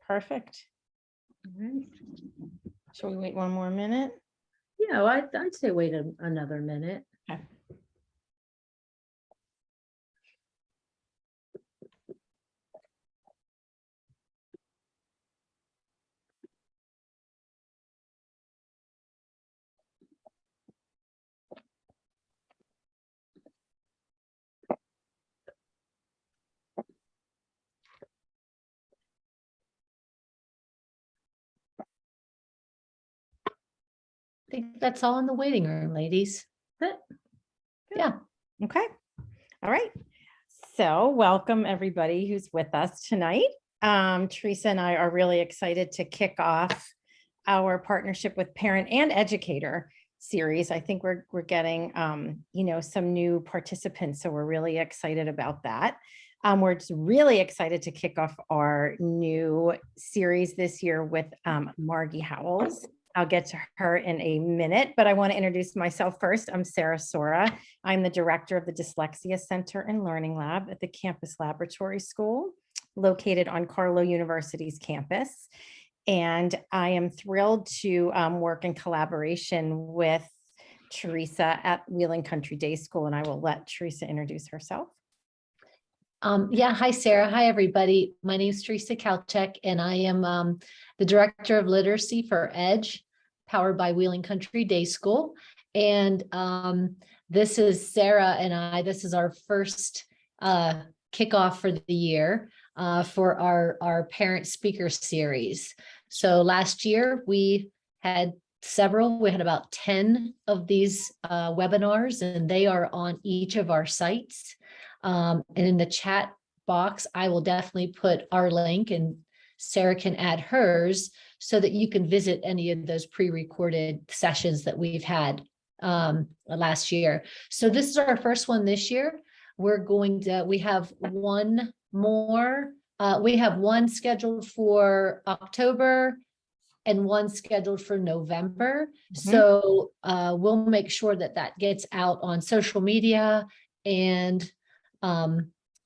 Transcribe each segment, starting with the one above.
Perfect. All right. Shall we wait one more minute? Yeah, well, I'd say wait another minute. Okay. I think that's all in the waiting room, ladies. But yeah. Okay. All right. So welcome everybody who's with us tonight. Teresa and I are really excited to kick off our partnership with Parent and Educator series. I think we're getting some new participants, so we're really excited about that. We're just really excited to kick off our new series this year with Margie Howells. I'll get to her in a minute, but I want to introduce myself first. I'm Sarah Sora. I'm the director of the Dyslexia Center and Learning Lab at the Campus Laboratory School, located on Carlow University's campus. And I am thrilled to work in collaboration with Teresa at Wheeling Country Day School, and I will let Teresa introduce herself. Yeah, hi, Sarah. Hi, everybody. My name is Teresa Kalchek, and I am the Director of Literacy for EDGE, powered by Wheeling Country Day School. And this is Sarah and I. This is our first kickoff for the year for our parent speaker series. So last year we had several. We had about 10 of these webinars, and they are on each of our sites. And in the chat box, I will definitely put our link, and Sarah can add hers so that you can visit any of those pre-recorded sessions that we've had last year. So this is our first one this year. We have one more. We have one scheduled for October and one scheduled for November. So we'll make sure that gets out on social media and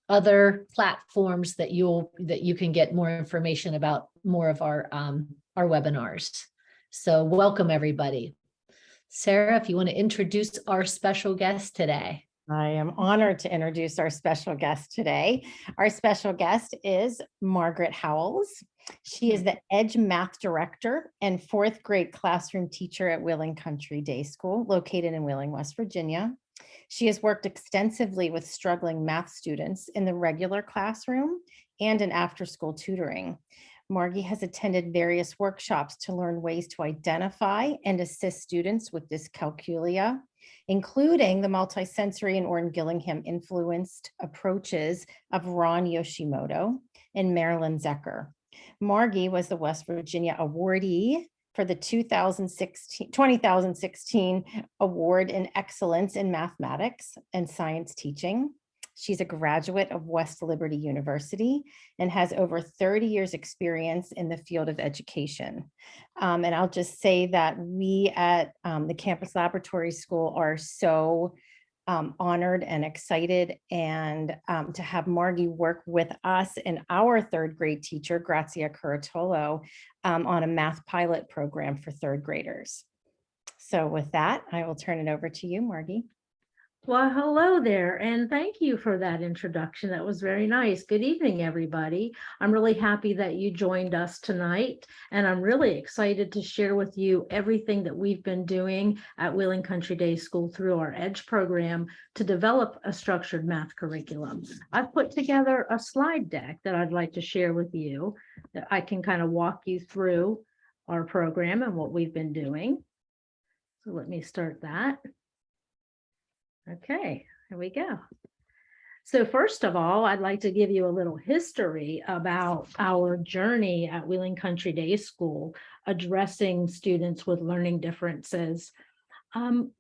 other platforms that you can get more information about more of our webinars. So welcome everybody. Sarah, if you want to introduce our special guest today. I am honored to introduce our special guest today. Our special guest is Margaret Howells. She is the EDGE Math Director and 4th grade classroom teacher at Wheeling Country Day School, located in Wheeling, West Virginia. She has worked extensively with struggling math students in the regular classroom and in after-school tutoring. Margie has attended various workshops to learn ways to identify and assist students with dyscalculia, including the multisensory and Orrin Gillingham influenced approaches of Ron Yoshimoto and Marilyn Zecker. Margie was the West Virginia awardee for the 2016 Award in Excellence in Mathematics and Science Teaching. She's a graduate of West Liberty University and has over 30 years experience in the field of education. And I'll just say that we at the Campus Laboratory School are so honored and excited and to have Margie work with us and our 3rd grade teacher, Grazia Curatolo, on a math pilot program for 3rd graders. So with that, I will turn it over to you, Margie. Well, hello there, and thank you for that introduction. That was very nice. Good evening, everybody. I'm really happy that you joined us tonight, and I'm really excited to share with you everything that we've been doing at Wheeling Country Day School through our EDGE program to develop a structured math curriculum. I've put together a slide deck that I'd like to share with you that I can kind of walk you through our program and what we've been doing. So let me start that. Okay, here we go. So first of all, I'd like to give you a little history about our journey at Wheeling Country Day School, addressing students with learning differences.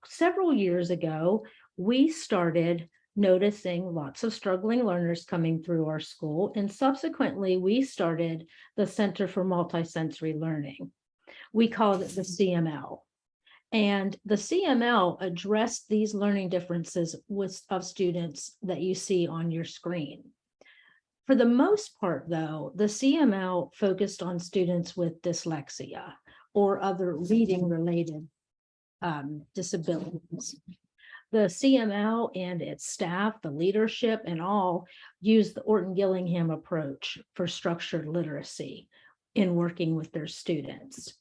Several years ago, we started noticing lots of struggling learners coming through our school, and subsequently we started the Center for Multisensory Learning. We called it the CML. And the CML addressed these learning differences of students that you see on your screen. For the most part, though, the CML focused on students with dyslexia or other reading-related disabilities. The CML and its staff, the leadership, and all use the Orton-Gillingham approach for structured literacy in working with their students.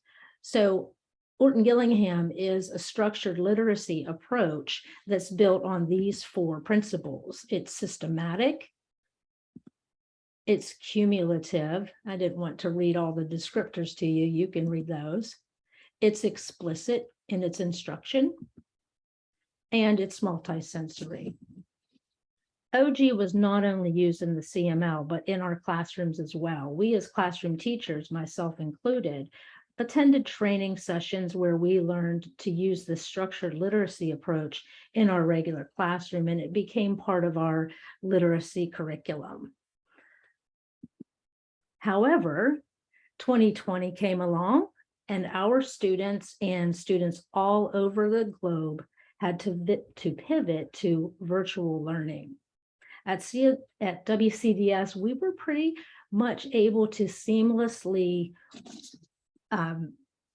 So Orton-Gillingham is a structured literacy approach that's built on these 4 principles. It's systematic, it's cumulative. I didn't want to read all the descriptors to you. You can read those. It's explicit in its instruction, and it's multisensory. OG was not only used in the CML, but in our classrooms as well. We as classroom teachers, myself included, attended training sessions where we learned to use this structured literacy approach in our regular classroom, and it became part of our literacy curriculum. However, 2020 came along, and our students and students all over the globe had to pivot to virtual learning. At WCDS, we were pretty much able to seamlessly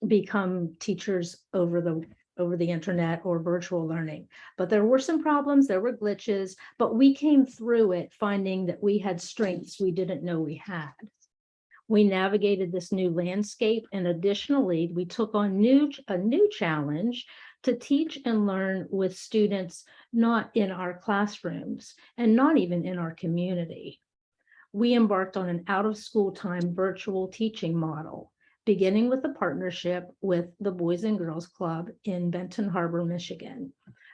become teachers over the internet or virtual learning. But there were some problems, there were glitches, but we came through it finding that we had strengths we didn't know we had. We navigated this new landscape, and additionally, we took on a new challenge to teach and learn with students not in our classrooms and not even in our community. We embarked on an out-of-school time virtual teaching model, beginning with a partnership with the Boys and Girls Club in Benton Harbor, Michigan.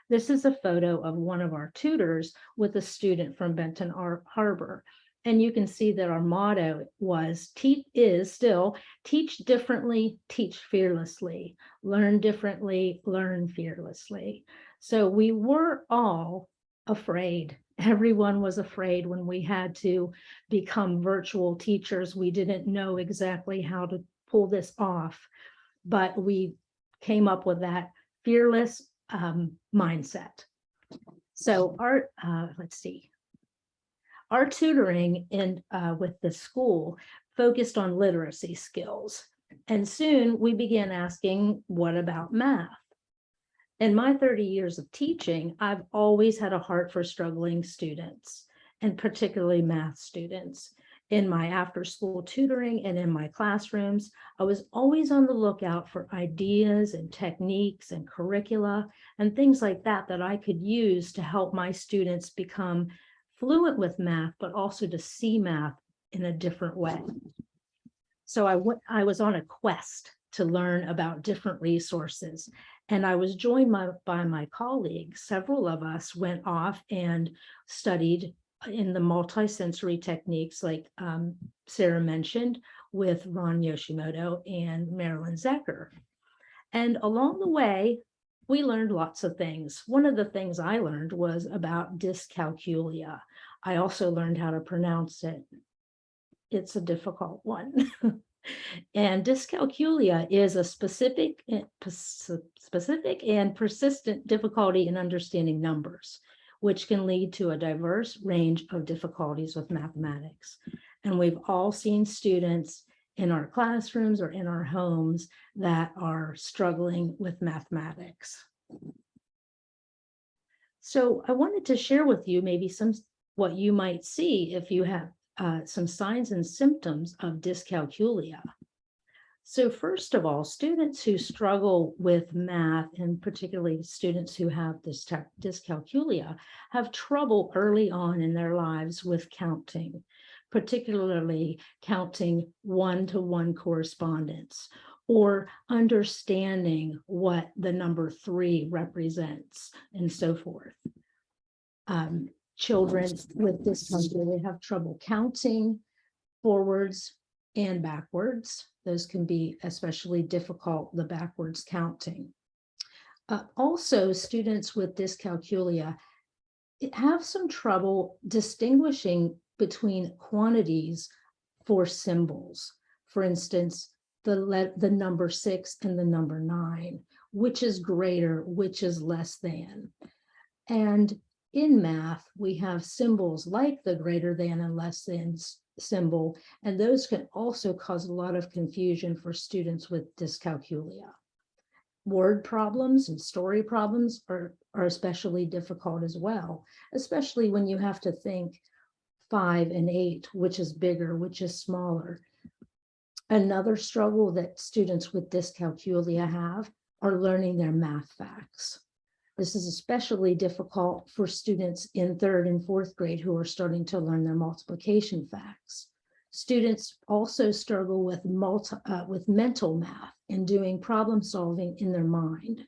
This is a photo of one of our tutors with a student from Benton Harbor. And you can see that our motto is still teach differently, teach fearlessly, learn differently, learn fearlessly. So we were all afraid. Everyone was afraid when we had to become virtual teachers. We didn't know exactly how to pull this off, but we came up with that fearless mindset. So our tutoring with the school focused on literacy skills. And soon we began asking, what about math? In my 30 years of teaching, I've always had a heart for struggling students, and particularly math students. In my after-school tutoring and in my classrooms, I was always on the lookout for ideas and techniques and curricula and things like that that I could use to help my students become fluent with math, but also to see math in a different way. So I was on a quest to learn about different resources, and I was joined by my colleagues. Several of us went off and studied in the multisensory techniques like Sarah mentioned with Ron Yoshimoto and Marilyn Zecker. And along the way, we learned lots of things. One of the things I learned was about dyscalculia. I also learned how to pronounce it. It's a difficult one. And dyscalculia is a specific and persistent difficulty in understanding numbers, which can lead to a diverse range of difficulties with mathematics. And we've all seen students in our classrooms or in our homes that are struggling with mathematics. So I wanted to share with you maybe what you might see if you have some signs and symptoms of dyscalculia. So first of all, students who struggle with math, and particularly students who have this dyscalculia, have trouble early on in their lives with counting, particularly counting one-to-one correspondence or understanding what the number 3 represents and so forth. Children with dyscalculia have trouble counting forwards and backwards. Those can be especially difficult, the backwards counting. Also, students with dyscalculia have some trouble distinguishing between quantities for symbols. For instance, the number 6 and the number 9, which is greater, which is less than. And in math, we have symbols like the greater than and less than symbol, and those can also cause a lot of confusion for students with dyscalculia. Word problems and story problems are especially difficult as well, especially when you have to think 5 and 8, which is bigger, which is smaller. Another struggle that students with dyscalculia have are learning their math facts. This is especially difficult for students in 3rd and 4th grade who are starting to learn their multiplication facts. Students also struggle with mental math and doing problem solving in their mind.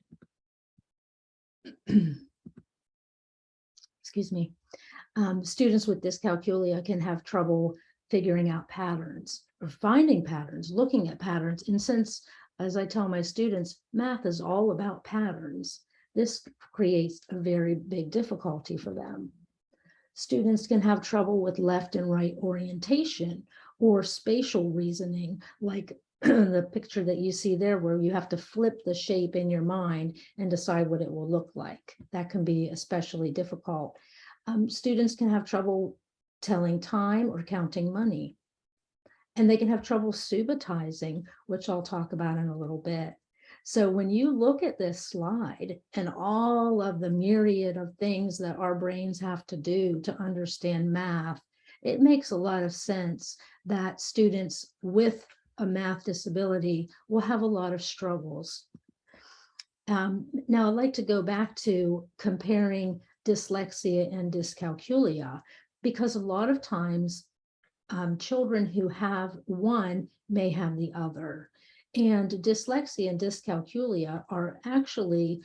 Excuse me. Students with dyscalculia can have trouble figuring out patterns or finding patterns, looking at patterns. And since, as I tell my students, math is all about patterns, this creates a very big difficulty for them. Students can have trouble with left and right orientation or spatial reasoning, like the picture that you see there, where you have to flip the shape in your mind and decide what it will look like. That can be especially difficult. Students can have trouble telling time or counting money. And they can have trouble subitizing, which I'll talk about in a little bit. So when you look at this slide and all of the myriad of things that our brains have to do to understand math, it makes a lot of sense that students with a math disability will have a lot of struggles. Now I'd like to go back to comparing dyslexia and dyscalculia, because a lot of times children who have one may have the other. And dyslexia and dyscalculia are actually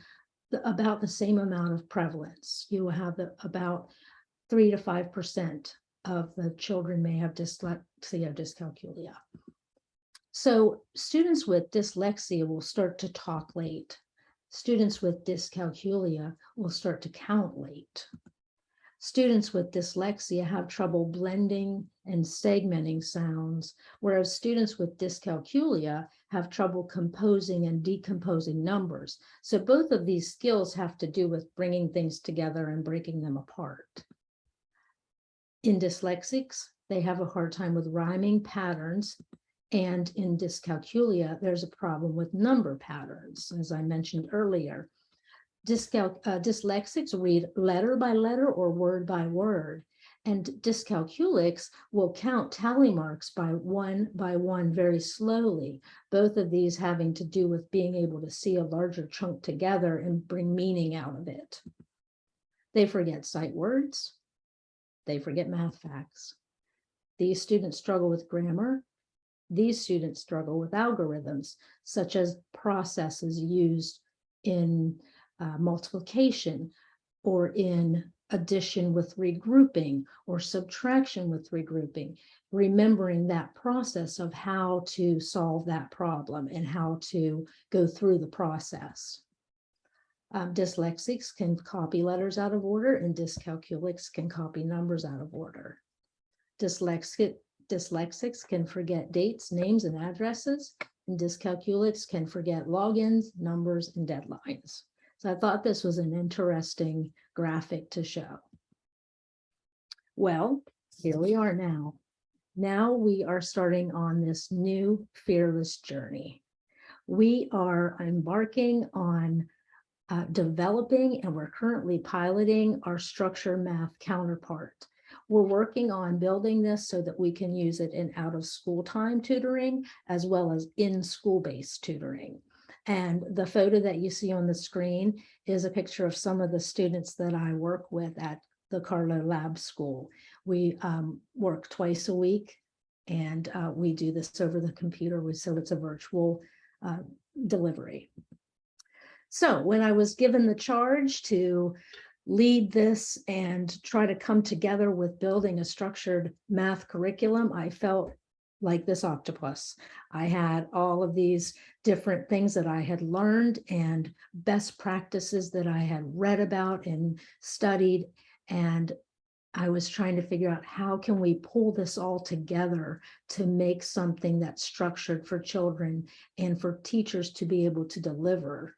about the same amount of prevalence. You will have about 3 to 5% of the children may have dyslexia or dyscalculia. So students with dyslexia will start to talk late. Students with dyscalculia will start to count late. Students with dyslexia have trouble blending and segmenting sounds, whereas students with dyscalculia have trouble composing and decomposing numbers. So both of these skills have to do with bringing things together and breaking them apart. In dyslexics, they have a hard time with rhyming patterns, and in dyscalculia, there's a problem with number patterns, as I mentioned earlier. Dyslexics read letter by letter or word by word, and dyscalculics will count tally marks by one very slowly, both of these having to do with being able to see a larger chunk together and bring meaning out of it. They forget sight words. They forget math facts. These students struggle with grammar. These students struggle with algorithms, such as processes used in multiplication, or in addition with regrouping, or subtraction with regrouping, remembering that process of how to solve that problem and how to go through the process. Dyslexics can copy letters out of order, and dyscalculics can copy numbers out of order. Dyslexics can forget dates, names, and addresses, and dyscalculics can forget logins, numbers, and deadlines. So I thought this was an interesting graphic to show. Well, here we are now. Now we are starting on this new fearless journey. We are embarking on developing, and we're currently piloting our structure math counterpart. We're working on building this so that we can use it in out of school time tutoring, as well as in school-based tutoring. And the photo that you see on the screen is a picture of some of the students that I work with at the Carlo Lab School. We work twice a week, and we do this over the computer, so it's a virtual delivery. So when I was given the charge to lead this and try to come together with building a structured math curriculum, I felt like this octopus. I had all of these different things that I had learned and best practices that I had read about and studied. And I was trying to figure out, how can we pull this all together to make something that's structured for children and for teachers to be able to deliver.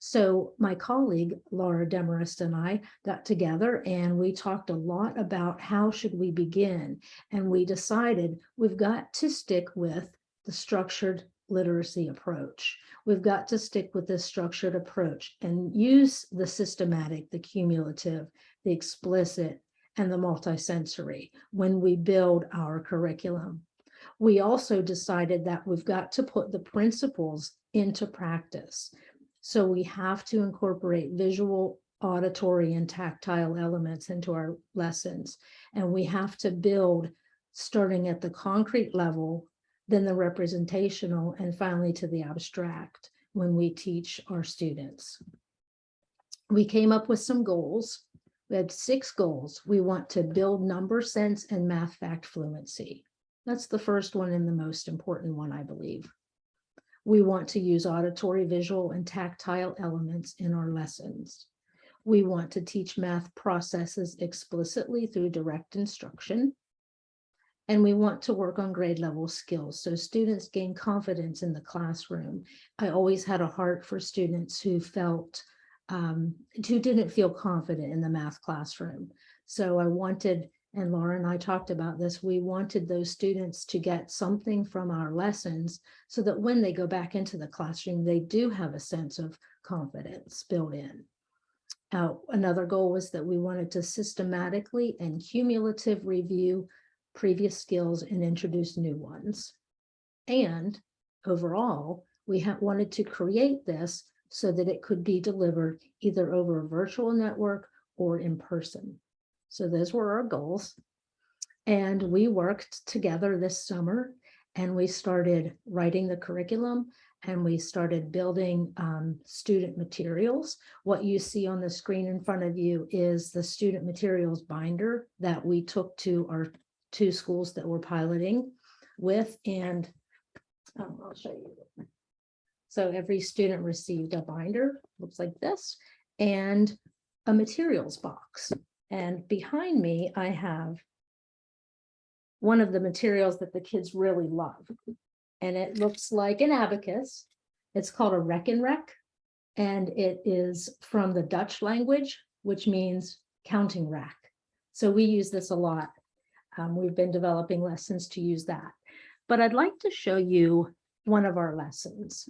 So my colleague, Laura Demarest, and I got together and we talked a lot about how should we begin. And we decided we've got to stick with the structured literacy approach. We've got to stick with this structured approach and use the systematic, the cumulative, the explicit, and the multisensory when we build our curriculum. We also decided that we've got to put the principles into practice. So we have to incorporate visual, auditory, and tactile elements into our lessons. And we have to build starting at the concrete level, then the representational, and finally to the abstract when we teach our students. We came up with some goals. We had 6 goals. We want to build number sense and math fact fluency. That's the first one and the most important one, I believe. We want to use auditory, visual, and tactile elements in our lessons. We want to teach math processes explicitly through direct instruction. And we want to work on grade level skills so students gain confidence in the classroom. I always had a heart for students who didn't feel confident in the math classroom. So I wanted, and Laura and I talked about this, we wanted those students to get something from our lessons so that when they go back into the classroom, they do have a sense of confidence built in. Another goal was that we wanted to systematically and cumulative review previous skills and introduce new ones. And overall, we wanted to create this so that it could be delivered either over a virtual network or in person. So those were our goals. And we worked together this summer and we started writing the curriculum and we started building student materials. What you see on the screen in front of you is the student materials binder that we took to our 2 schools that we're piloting with. And I'll show you. So every student received a binder, looks like this, and a materials box. And behind me, I have one of the materials that the kids really love. And it looks like an abacus. It's called a reckon rec. And it is from the Dutch language, which means counting rack. So we use this a lot. We've been developing lessons to use that. But I'd like to show you one of our lessons.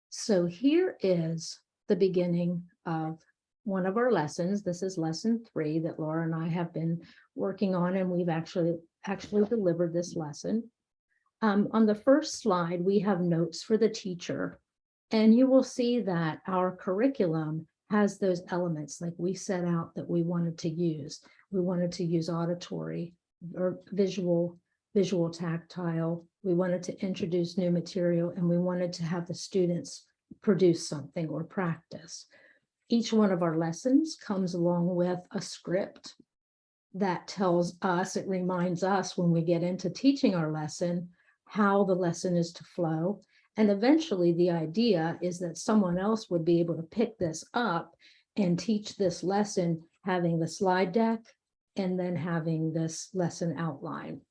So here is the beginning of one of our lessons. This is lesson 3 that Laura and I have been working on, and we've actually delivered this lesson. On the first slide, we have notes for the teacher, and you will see that our curriculum has those elements like we set out that we wanted to use. We wanted to use auditory or visual, tactile. We wanted to introduce new material, and we wanted to have the students produce something or practice. Each one of our lessons comes along with a script that tells us, it reminds us when we get into teaching our lesson, how the lesson is to flow. And eventually the idea is that someone else would be able to pick this up and teach this lesson, having the slide deck and then having this lesson outline.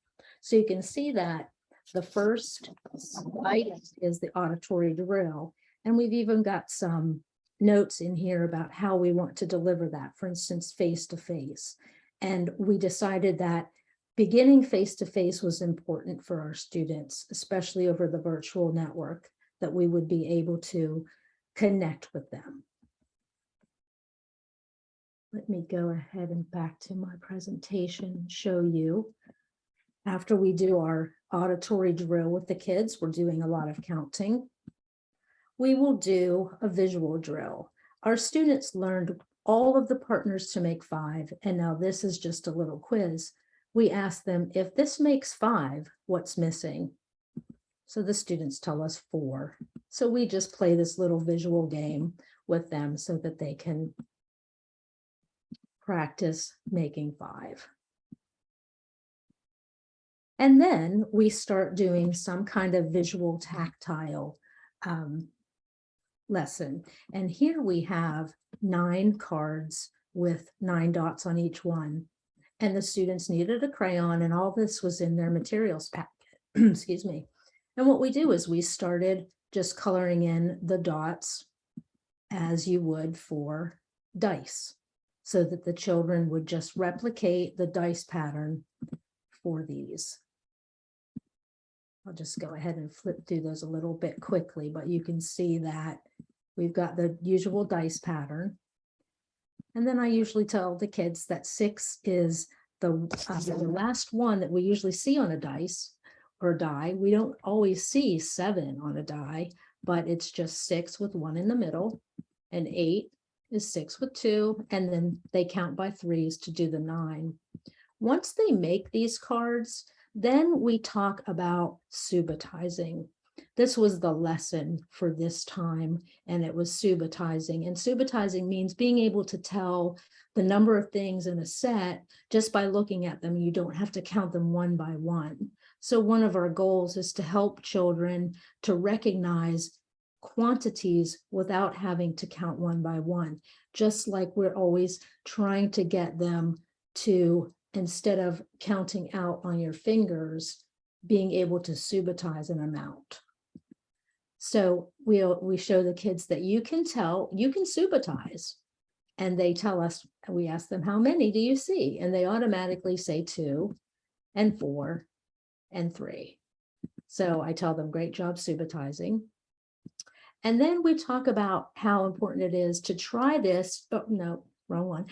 So you can see that the first slide is the auditory drill. And we've even got some notes in here about how we want to deliver that, for instance, face-to-face. And we decided that beginning face-to-face was important for our students, especially over the virtual network, that we would be able to connect with them. Let me go ahead and back to my presentation and show you. After we do our auditory drill with the kids, we're doing a lot of counting. We will do a visual drill. Our students learned all of the partners to make 5, and now this is just a little quiz. We ask them, if this makes 5, what's missing? So the students tell us 4. So we just play this little visual game with them so that they can practice making 5. And then we start doing some kind of visual tactile lesson. And here we have 9 cards with 9 dots on each one. And the students needed a crayon, and all this was in their materials packet. Excuse me. And what we do is we started just coloring in the dots as you would for dice, so that the children would just replicate the dice pattern for these. I'll just go ahead and flip through those a little bit quickly, but you can see that we've got the usual dice pattern. And then I usually tell the kids that 6 is the last one that we usually see on a dice or die. We don't always see 7 on a die, but it's just 6 with 1 in the middle, and 8 is 6 with 2, and then they count by 3s to do the 9. Once they make these cards, then we talk about subitizing. This was the lesson for this time, and it was subitizing. And subitizing means being able to tell the number of things in a set just by looking at them. You don't have to count them one by one. So one of our goals is to help children to recognize quantities without having to count one by one, just like we're always trying to get them to, instead of counting out on your fingers, being able to subitize an amount. So we show the kids that you can subitize, and they tell us, we ask them, how many do you see? And they automatically say 2 and 4 and 3. So I tell them, great job subitizing. And then we talk about how important it is to try this. Oh, no, wrong one.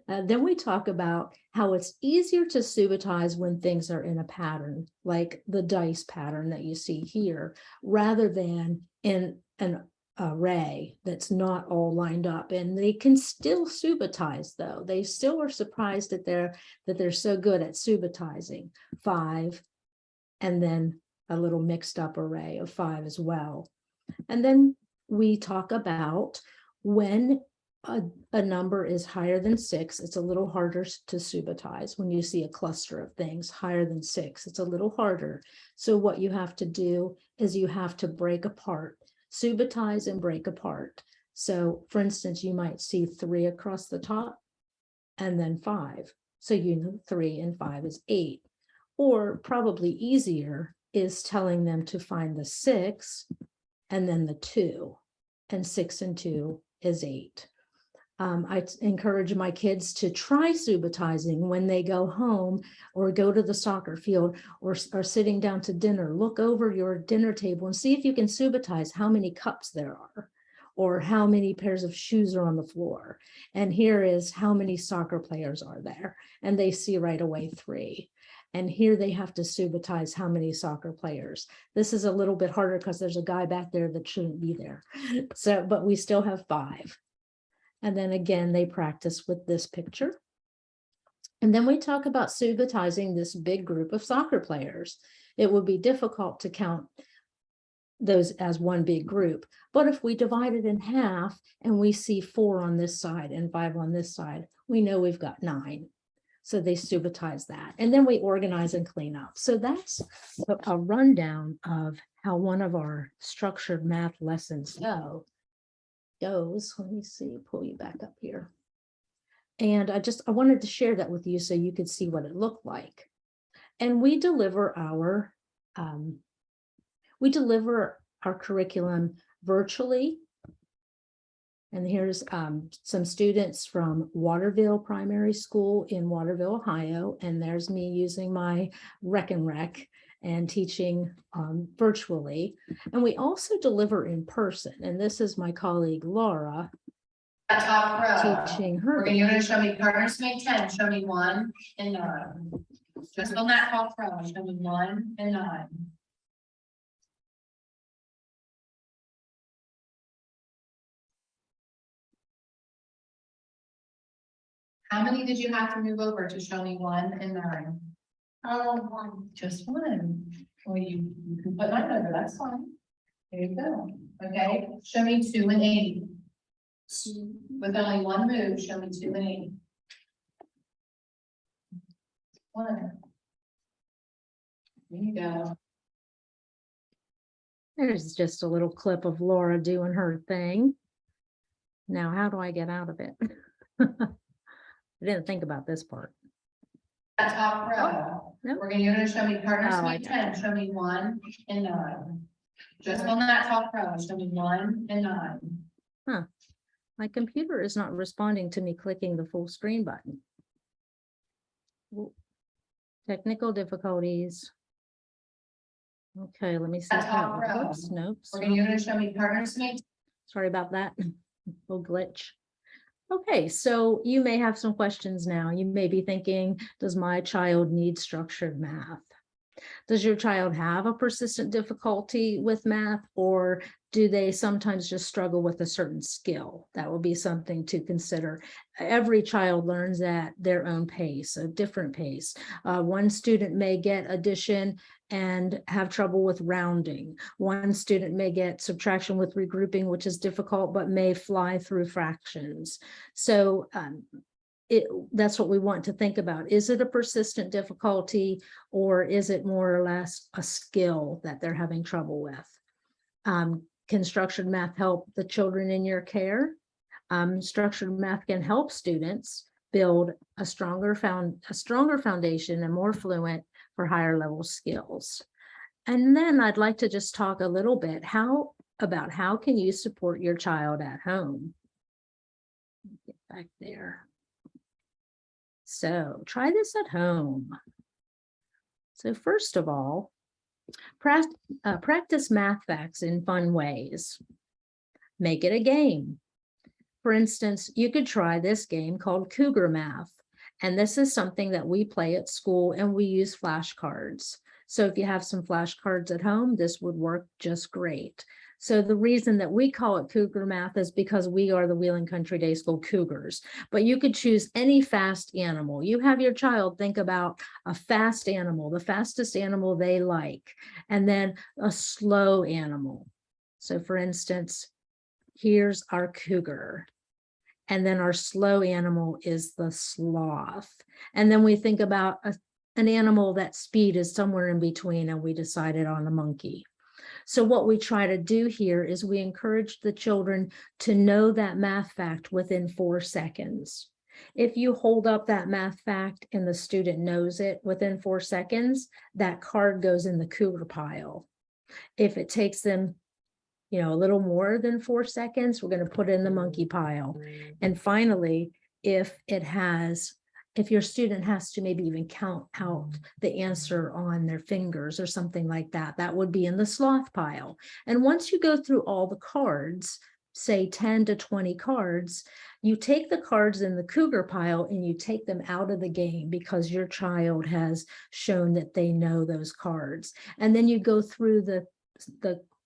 Then we talk about how it's easier to subitize when things are in a pattern, like the dice pattern that you see here, rather than in an array that's not all lined up. And they can still subitize, though. They still are surprised that they're so good at subitizing 5, and then a little mixed up array of 5 as well. And then we talk about when a number is higher than 6, it's a little harder to subitize. When you see a cluster of things higher than 6, it's a little harder. So what you have to do is you have to break apart, subitize and break apart. So for instance, you might see 3 across the top and then 5. So you know 3 and 5 is 8. Or probably easier is telling them to find the 6 and then the 2, and 6 and 2 is 8. I encourage my kids to try subitizing when they go home or go to the soccer field or are sitting down to dinner. Look over your dinner table and see if you can subitize how many cups there are, or how many pairs of shoes are on the floor. And here is how many soccer players are there. And they see right away 3. And here they have to subitize how many soccer players. This is a little bit harder because there's a guy back there that shouldn't be there. So, but we still have 5. And then again, they practice with this picture. And then we talk about subitizing this big group of soccer players. It would be difficult to count those as one big group. But if we divide it in half and we see 4 on this side and 5 on this side, we know we've got 9. So they subitize that. And then we organize and clean up. So that's a rundown of how one of our structured math lessons goes. Let me see, pull you back up here. And I wanted to share that with you so you could see what it looked like. And we deliver our curriculum virtually. And here's some students from Waterville Primary School in Waterville, Ohio. And there's me using my Rec and teaching virtually. And we also deliver in person. And this is my colleague Laura That top row. teaching her. You're gonna show me partners make 10, show me 1 and 9. Just on that top row, show me 1 and 9. How many did you have to move over to show me 1 and 9? 1. Just 1. Well, you can put 9 over, that's fine. There you go. Okay, show me 2 and 8. With only 1 move, show me 2 and 8. 1. There you go. There's just a little clip of Laura doing her thing. Now, how do I get out of it? I didn't think about this part. That top row. Nope. You're gonna show me partners Oh, I make got 10, show me 1 and 9. Just on that top row, show me 1 and 9. My computer is not responding to me clicking the full screen button. Ooh. Technical difficulties. Okay, let me see. That top how- row. Oops, nope. You're gonna show me partners to make. Sorry about that. Little glitch. Okay, so you may have some questions now. You may be thinking, does my child need structured math? Does your child have a persistent difficulty with math, or do they sometimes just struggle with a certain skill? That will be something to consider. Every child learns at their own pace, a different pace. One student may get addition and have trouble with rounding. One student may get subtraction with regrouping, which is difficult, but may fly through fractions. So that's what we want to think about. Is it a persistent difficulty, or is it more or less a skill that they're having trouble with? Can structured math help the children in your care? Structured math can help students build a stronger foundation and more fluent for higher level skills. And then I'd like to just talk a little bit about how can you support your child at home? Get back there. So try this at home. So first of all, practice math facts in fun ways. Make it a game. For instance, you could try this game called Cougar Math. And this is something that we play at school, and we use flashcards. So if you have some flashcards at home, this would work just great. So the reason that we call it Cougar Math is because we are the Wheeling Country Day School Cougars, but you could choose any fast animal. You have your child think about a fast animal, the fastest animal they like, and then a slow animal. So for instance, here's our cougar. And then our slow animal is the sloth. And then we think about an animal that speed is somewhere in between, and we decided on a monkey. So what we try to do here is we encourage the children to know that math fact within 4 seconds. If you hold up that math fact and the student knows it within 4 seconds, that card goes in the cougar pile. If it takes them a little more than 4 seconds, we're going to put it in the monkey pile. And finally, if your student has to maybe even count out the answer on their fingers or something like that, that would be in the sloth pile. And once you go through all the cards, say 10 to 20 cards, you take the cards in the cougar pile and you take them out of the game because your child has shown that they know those cards. And then you go through the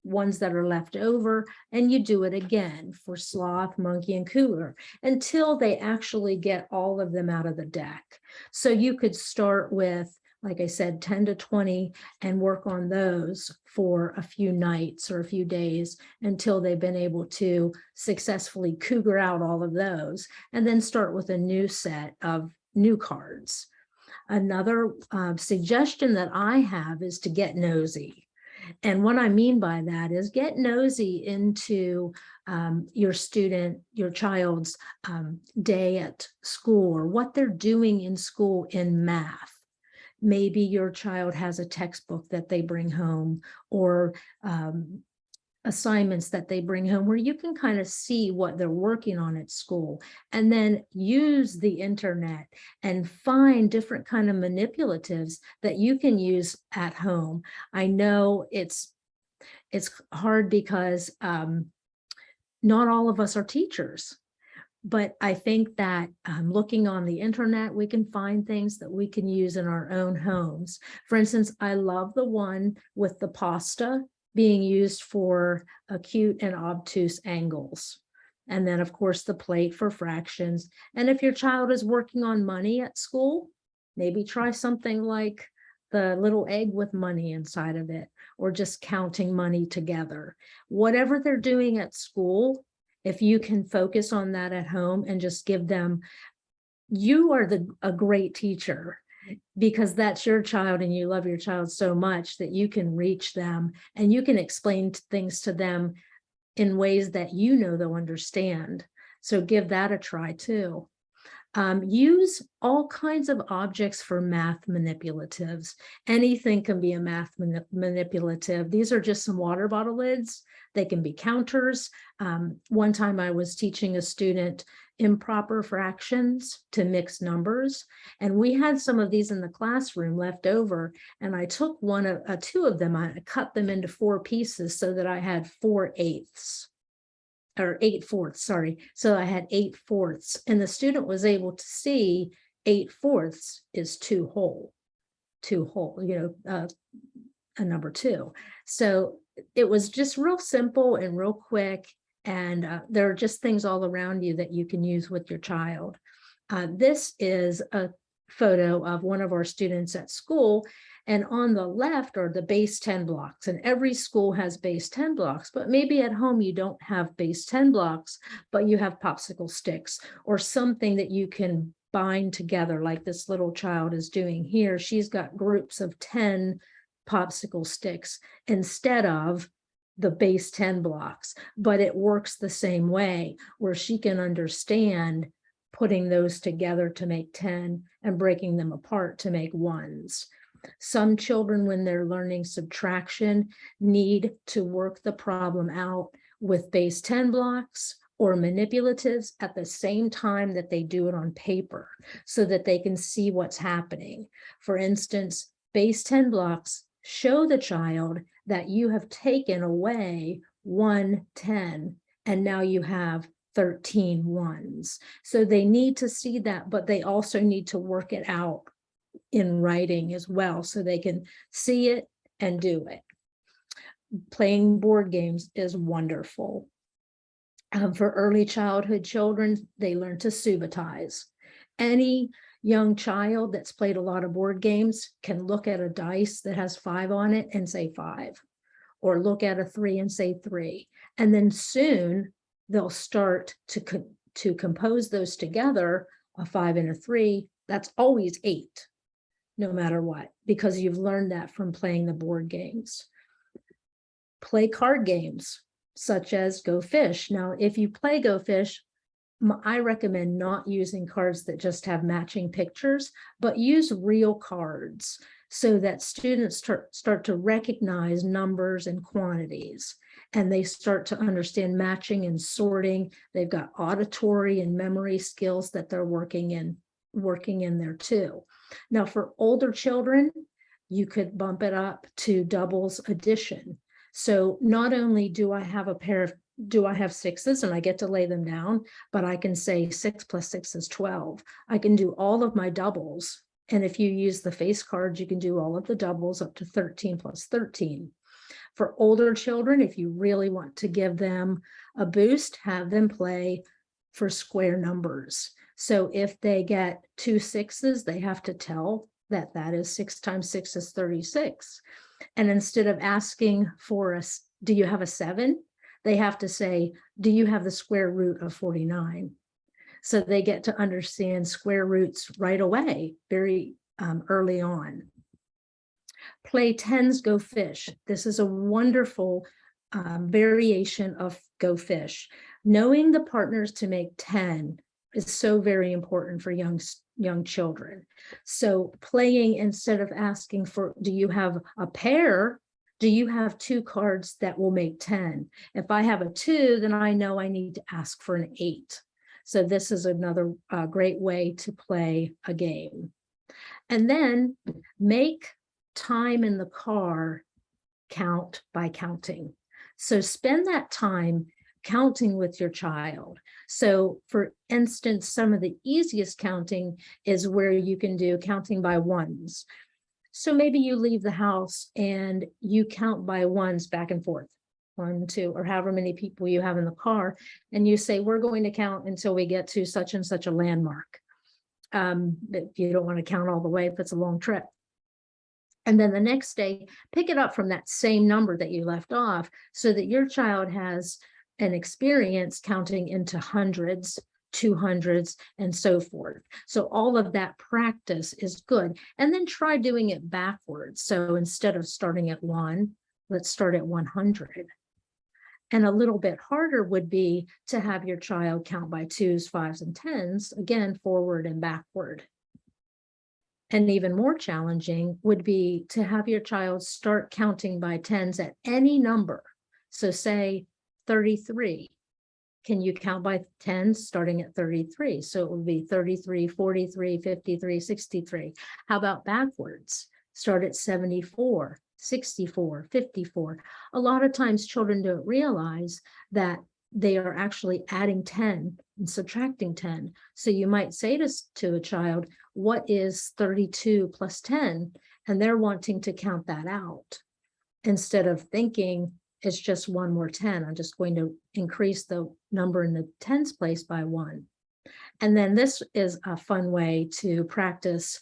ones that are left over, and you do it again for sloth, monkey, and cougar until they actually get all of them out of the deck. So you could start with, like I said, 10 to 20 and work on those for a few nights or a few days until they've been able to successfully cougar out all of those, and then start with a new set of new cards. Another suggestion that I have is to get nosy. And what I mean by that is get nosy into your child's day at school, or what they're doing in school in math. Maybe your child has a textbook that they bring home, or assignments that they bring home, where you can kind of see what they're working on at school, and then use the internet and find different kind of manipulatives that you can use at home. I know it's hard because not all of us are teachers, but I think that looking on the internet, we can find things that we can use in our own homes. For instance, I love the one with the pasta being used for acute and obtuse angles. And then, of course, the plate for fractions. And if your child is working on money at school, maybe try something like the little egg with money inside of it, or just counting money together. Whatever they're doing at school, if you can focus on that at home and just give them, you are a great teacher, because that's your child and you love your child so much that you can reach them and you can explain things to them in ways that they'll understand. So give that a try too. Use all kinds of objects for math manipulatives. Anything can be a math manipulative. These are just some water bottle lids. They can be counters. One time I was teaching a student improper fractions to mix numbers, and we had some of these in the classroom left over, and I took two of them, I cut them into 4 pieces so that I had 4/8. Or 8/4, sorry. So I had 8/4, and the student was able to see 8/4 is 2 whole, a number 2. So it was just real simple and real quick. And there are just things all around you that you can use with your child. This is a photo of one of our students at school. And on the left are the base 10 blocks, and every school has base 10 blocks, but maybe at home you don't have base 10 blocks, but you have popsicle sticks or something that you can bind together like this little child is doing here. She's got groups of 10 popsicle sticks instead of the base 10 blocks, but it works the same way where she can understand putting those together to make 10 and breaking them apart to make ones. Some children, when they're learning subtraction, need to work the problem out with base 10 blocks or manipulatives at the same time that they do it on paper so that they can see what's happening. For instance, base 10 blocks show the child that you have taken away 1 10, and now you have 13 ones. So they need to see that, but they also need to work it out in writing as well, so they can see it and do it. Playing board games is wonderful. For early childhood children, they learn to subitize. Any young child that's played a lot of board games can look at a dice that has 5 on it and say 5, or look at a 3 and say 3. And then soon they'll start to compose those together, a 5 and a 3. That's always 8. No matter what, because you've learned that from playing the board games. Play card games, such as Go Fish. Now, if you play Go Fish, I recommend not using cards that just have matching pictures, but use real cards so that students start to recognize numbers and quantities, and they start to understand matching and sorting. They've got auditory and memory skills that they're working in there too. Now, for older children, you could bump it up to doubles addition. So not only do I have 6s and I get to lay them down, but I can say 6 + 6 is 12. I can do all of my doubles. And if you use the face cards, you can do all of the doubles up to 13 + 13. For older children, if you really want to give them a boost, have them play for square numbers. So if they get 2 6s, they have to tell that that is 6 times 6 is 36. And instead of asking for do you have a 7? They have to say, do you have the square root of 49? So they get to understand square roots right away, very early on. Play 10s Go Fish. This is a wonderful variation of Go Fish. Knowing the partners to make 10 is so very important for young children. So playing, instead of asking for, do you have a pair? Do you have 2 cards that will make 10? If I have a 2, then I know I need to ask for an 8. So this is another great way to play a game. And then make time in the car count by counting. So spend that time counting with your child. So for instance, some of the easiest counting is where you can do counting by ones. So maybe you leave the house and you count by ones back and forth, 1, 2, or however many people you have in the car. And you say, we're going to count until we get to such and such a landmark. If you don't want to count all the way, if it's a long trip. And then the next day, pick it up from that same number that you left off so that your child has an experience counting into hundreds, 200s, and so forth. So all of that practice is good. And then try doing it backwards. So instead of starting at 1, let's start at 100. And a little bit harder would be to have your child count by 2s, 5s, and 10s, again, forward and backward. And even more challenging would be to have your child start counting by 10s at any number. So say 33. Can you count by 10s starting at 33? So it would be 33, 43, 53, 63. How about backwards? Start at 74, 64, 54. A lot of times children don't realize that they are actually adding 10 and subtracting 10. So you might say to a child, what is 32 plus 10? And they're wanting to count that out instead of thinking it's just one more 10. I'm just going to increase the number in the tens place by 1. And then this is a fun way to practice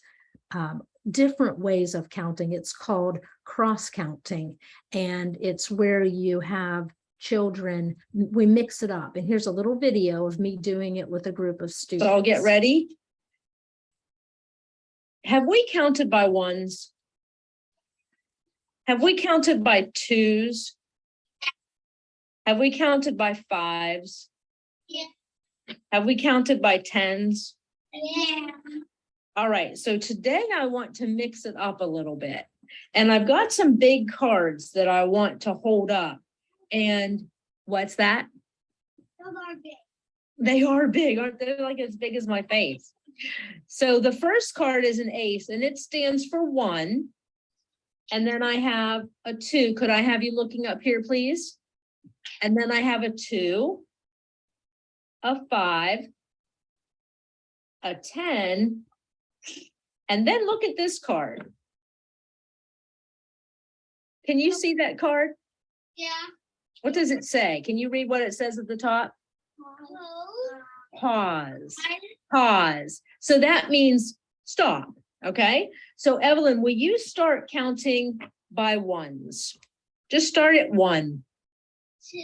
different ways of counting. It's called cross counting, and it's where you have children, we mix it up. And here's a little video of me doing it with a group of students. So I'll get ready. Have we counted by 1s? Have we counted by 2s? Have we counted by 5s? Yeah. Have we counted by 10s? Yeah. All right, so today I want to mix it up a little bit. And I've got some big cards that I want to hold up. And what's that? Those are big. They are big, aren't they? Like as big as my face. So the first card is an ace, and it stands for 1. And then I have a 2. Could I have you looking up here, please? And then I have a 2, a 5, a 10, and then look at this card. Can you see that card? Yeah. What does it say? Can you read what it says at the top? Close. Pause. Pause. So that means stop. Okay. So Evelyn, will you start counting by 1s? Just start at 1. 2,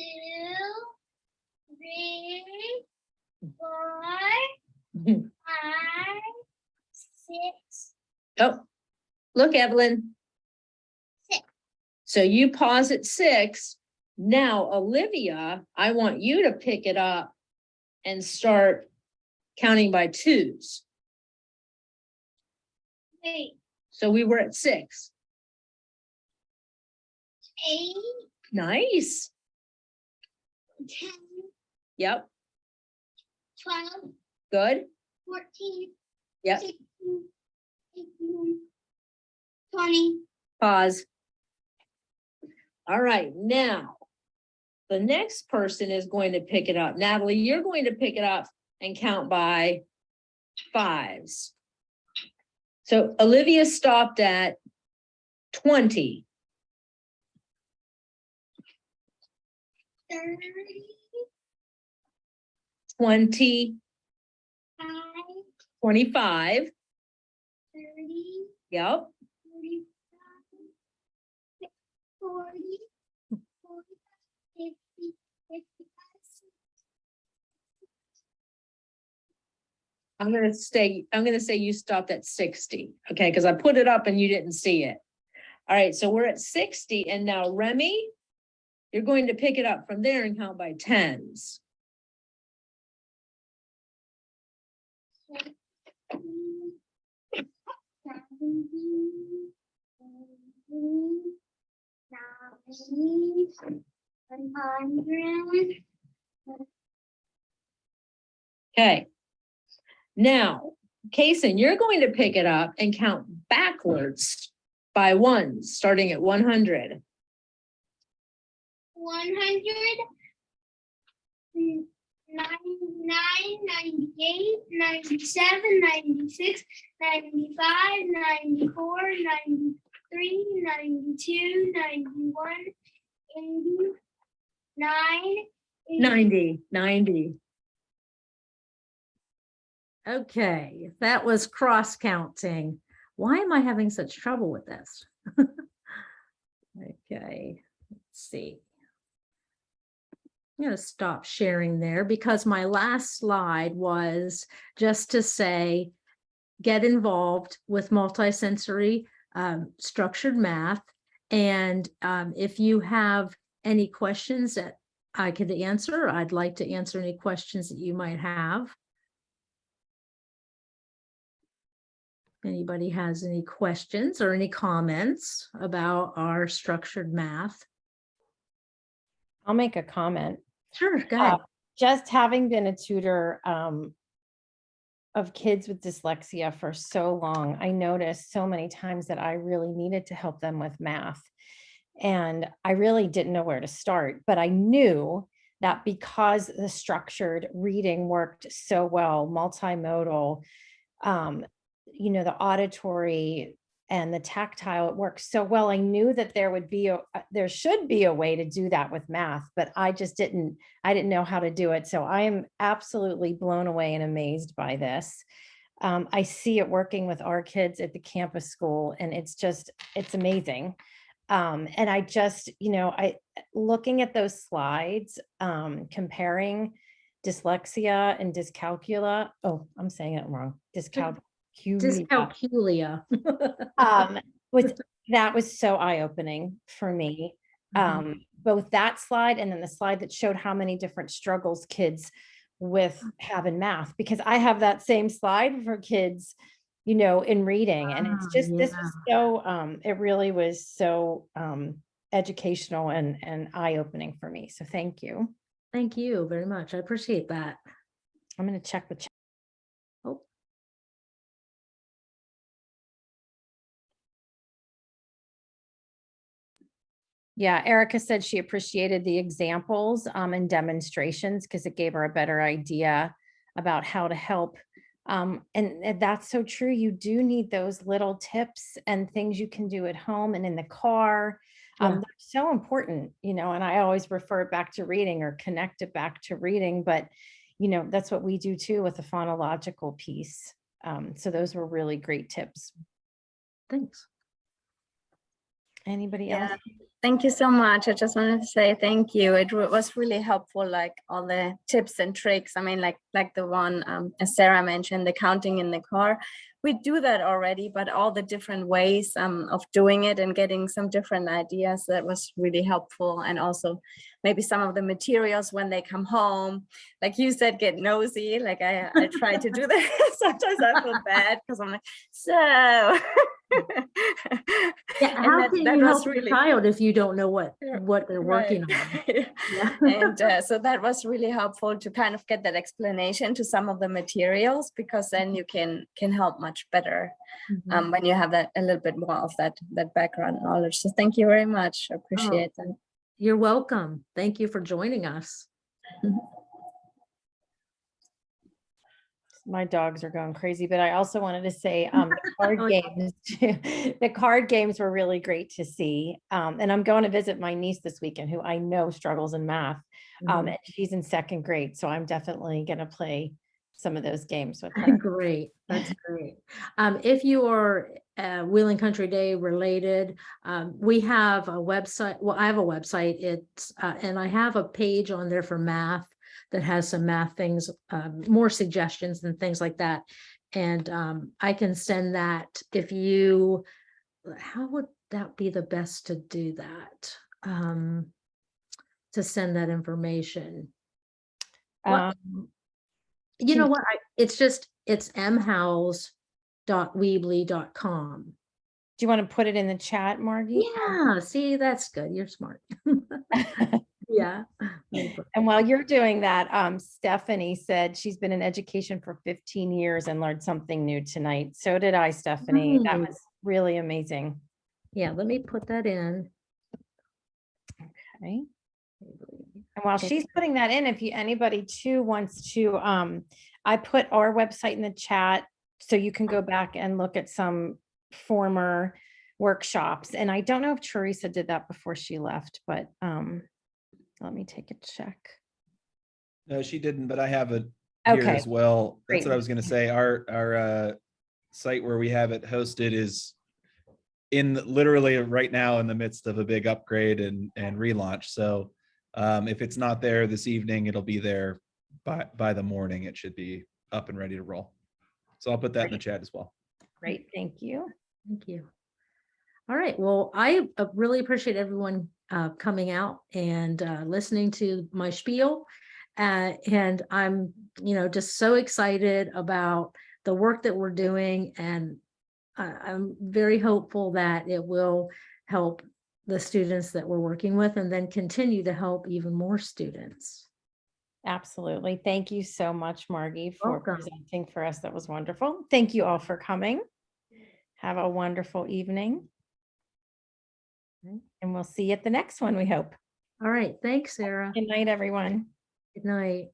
3, 4, 5, 6. Oh, look, Evelyn. 6. So you pause at 6. Now, Olivia, I want you to pick it up and start counting by 2s. Wait. So we were at 6. 8, Nice. 10, Yep. 12, Good. 14, Yep. 16, 18, 20. Pause. All right, now the next person is going to pick it up. Natalie, you're going to pick it up and count by 5s. So Olivia stopped at 20. 30, 20, 25. 30, Yep. 35, 40, 50, 55. I'm going to say you stopped at 60. Okay, because I put it up and you didn't see it. All right, so we're at 60. And now Remy, you're going to pick it up from there and count by 10s. 100. Okay. Now, Kason, you're going to pick it up and count backwards by 1s, starting at 100. 100, 99, 98, 97, 96, 95, 94, 93, 92, 91, 89, 90. Okay, that was cross counting. Why am I having such trouble with this? Okay, let's see. I'm going to stop sharing there because my last slide was just to say, get involved with multisensory structured math. And if you have any questions I could answer. I'd like to answer any questions that you might have. Anybody has any questions or any comments about our structured math? I'll make a comment. Sure, go ahead. Just having been a tutor of kids with dyslexia for so long, I noticed so many times that I really needed to help them with math. And I really didn't know where to start, but I knew that because the structured reading worked so well, multimodal, the auditory and the tactile, it works so well. I knew that there should be a way to do that with math, but I didn't know how to do it. So I am absolutely blown away and amazed by this. I see it working with our kids at the campus school, and it's amazing. And looking at those slides, comparing dyslexia and dyscalculia. Oh, I'm saying it wrong. Dyscalculia. Dyscalculia. That was so eye-opening for me. Both that slide and then the slide that showed how many different struggles kids have in math, because I have that same slide for kids, in reading. And it's just, this was so, it really was so educational and eye-opening for me. So thank you. Thank you very much. I appreciate that. I'm going to check the chat. Oh. Yeah, Erica said she appreciated the examples and demonstrations because it gave her a better idea about how to help. And that's so true. You do need those little tips and things you can do at home and in the car. They're so important, and I always refer it back to reading or connect it back to reading, but that's what we do too with the phonological piece. So those were really great tips. Thanks. Anybody else? Thank you so much. I just wanted to say thank you. It was really helpful, like all the tips and tricks. I mean, like the one as Sarah mentioned, the counting in the car. We do that already, but all the different ways of doing it and getting some different ideas, that was really helpful. And also maybe some of the materials when they come home, like you said, get nosy. Like I try to do that. Sometimes I feel bad because I'm like, so. Yeah, how can you help your child if you don't know what they're working on? Yeah. And so that was really helpful to kind of get that explanation to some of the materials, because then you can help much better when you have that a little bit more of that background knowledge. So thank you very much. I appreciate that. You're welcome. Thank you for joining us. My dogs are going crazy, but I also wanted to say the card games, the card games were really great to see. And I'm going to visit my niece this weekend, who I know struggles in math. And she's in 2nd grade. So I'm definitely going to play some of those games with her. Great. That's great. If you are Wheeling Country Day related, we have a website. Well, I have a website. It's and I have a page on there for math that has some math things, more suggestions and things like that. And I can send that if you, how would that be the best to do that? To send that information. You know what? It's mhowells.weebly.com. Do you want to put it in the chat, Margie? Yeah, see, that's good. You're smart. Yeah. And while you're doing that, Stephanie said she's been in education for 15 years and learned something new tonight. So did I, Stephanie. That was really amazing. Yeah, let me put that in. Okay. And while she's putting that in, if anybody too wants to, I put our website in the chat so you can go back and look at some former workshops. And I don't know if Teresa did that before she left, but let me take a check. No, she didn't, but I have it here as well. That's Great. what I was going to say. Our site where we have it hosted is literally right now in the midst of a big upgrade and relaunch. So if it's not there this evening, it'll be there by the morning. It should be up and ready to roll. So I'll put that in the chat as well. Great, thank you. Thank you. All right, well, I really appreciate everyone coming out and listening to my spiel. And I'm, just so excited about the work that we're doing. And I'm very hopeful that it will help the students that we're working with and then continue to help even more students. Absolutely. Thank you so much, Margie, for Welcome. presenting for us. That was wonderful. Thank you all for coming. Have a wonderful evening. And we'll see you at the next one, we hope. All right. Thanks, Sarah. Good night, everyone. Good night.